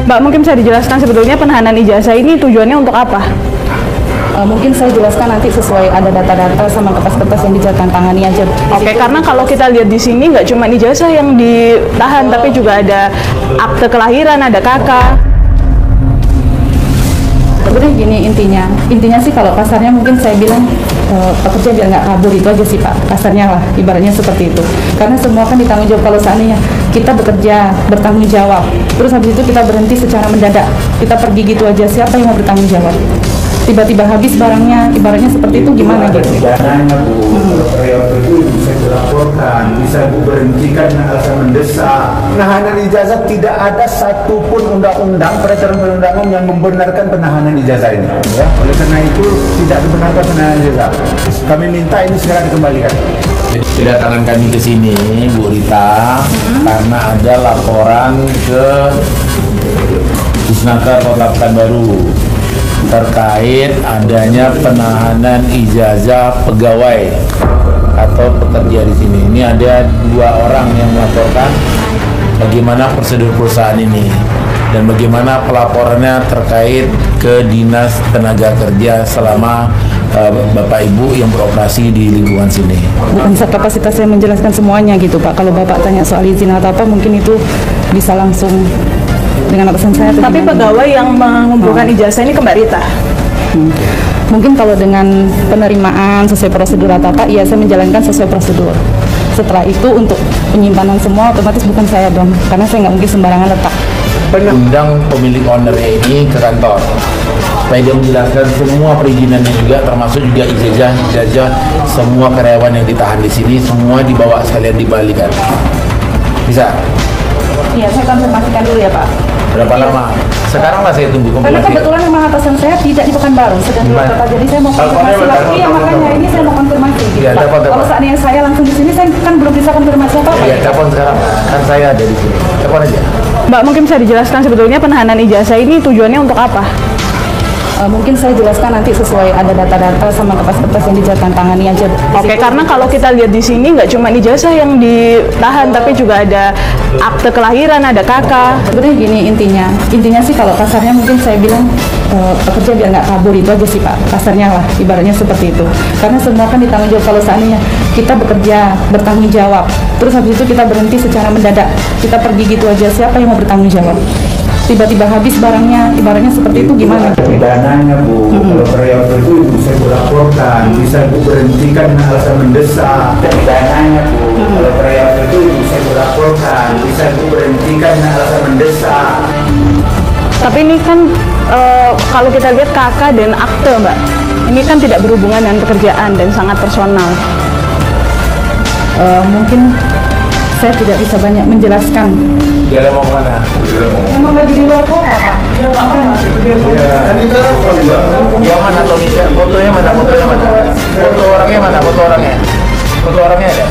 Mbak, mungkin bisa dijelaskan sebetulnya penahanan ijazah ini tujuannya untuk apa? Mungkin saya jelaskan nanti sesuai ada data-data sama kertas-kertas yang ditandatangani aja. Oke, karena kalau kita lihat di sini nggak cuma ijazah yang ditahan, tapi juga ada akte kelahiran, ada KK. Sebenarnya gini intinya sih kalau kasarnya mungkin saya bilang pekerja biar nggak kabur itu aja sih Pak, kasarnya lah, ibaratnya seperti itu. Karena semua kan ditanggung jawab. Kalau seandainya kita bekerja bertanggung jawab, terus habis itu kita berhenti secara mendadak, kita pergi gitu aja, siapa yang mau bertanggung jawab? Tiba-tiba habis barangnya, ibaratnya seperti itu gimana gitu? Pidananya Bu, kalau karyawan itu bisa dilaporkan, bisa Bu berhentikan alasan mendesak. Penahanan ijazah tidak ada satupun undang-undang peraturan perundangan yang membenarkan penahanan ijazah ini. Ya, oleh karena itu tidak dibenarkan penahanan ijazah. Kami minta ini segera dikembalikan. Kedatangan kami ke sini, Bu Rita, karena ada laporan ke Disnaker Kota Pekanbaru terkait adanya penahanan ijazah pegawai atau pekerja di sini. Ini ada 2 orang yang melaporkan bagaimana prosedur perusahaan ini dan bagaimana pelaporannya terkait ke Dinas Tenaga Kerja selama Bapak Ibu yang beroperasi di lingkungan sini. Bukan kapasitas saya menjelaskan semuanya gitu Pak. Kalau Bapak tanya soal izin atau apa, mungkin itu bisa langsung dengan atasan saya. Tapi pegawai yang mengumpulkan ijazah ini ke Mbak Rita? Mungkin kalau dengan penerimaan sesuai prosedur atau apa, iya saya menjalankan sesuai prosedur. Setelah itu untuk penyimpanan semua otomatis bukan saya dong, karena saya nggak mungkin sembarangan letak. Undang pemilik ownernya ini ke kantor supaya dia menjelaskan semua perizinannya juga, termasuk juga ijazah semua karyawan yang ditahan di sini, semua dibawa sekalian dibalikan. Bisa? Iya, saya konfirmasikan dulu ya Pak. Berapa lama? Sekarang lah saya tunggu Karena konfirmasi. kebetulan memang atasan saya tidak di Pekanbaru, sedang di kota. Jadi saya mau konfirmasi lagi, ya makanya ini saya mau konfirmasi. Gitu, Ya, Pak. telepon. Kalau seandainya saya langsung di sini, saya kan belum bisa konfirmasi apa-apa. Iya, telepon sekarang. Kan saya ada di sini. Telepon aja. Mbak, mungkin bisa dijelaskan sebetulnya penahanan ijazah ini tujuannya untuk apa? Mungkin saya jelaskan nanti sesuai ada data-data sama kertas-kertas yang ditandatangani aja. Oke, karena kalau kita lihat di sini nggak cuma ijazah yang ditahan, tapi juga ada akte kelahiran, ada KK. Sebenarnya gini intinya sih kalau kasarnya mungkin saya bilang pekerja biar nggak kabur itu aja sih Pak, kasarnya lah, ibaratnya seperti itu. Karena semua kan ditanggung jawab. Kalau seandainya kita bekerja bertanggung jawab, terus habis itu kita berhenti secara mendadak, kita pergi gitu aja, siapa yang mau bertanggung jawab? Tiba-tiba habis barangnya, ibaratnya seperti itu gimana? Pidananya Bu, kalau karyawan itu bisa dilaporkan, bisa Bu berhentikan alasan mendesak. Pidananya Bu, kalau karyawan itu bisa dilaporkan, bisa Bu berhentikan alasan mendesak. Tapi ini kan kalau kita lihat KK dan akte, Mbak, ini kan tidak berhubungan dengan pekerjaan dan sangat personal. Mungkin saya tidak bisa banyak menjelaskan. Dia mau kemana? Emang lagi di luar kota Pak? Yang mana Tomika? Fotonya mana? Foto orangnya mana? Foto orangnya ada?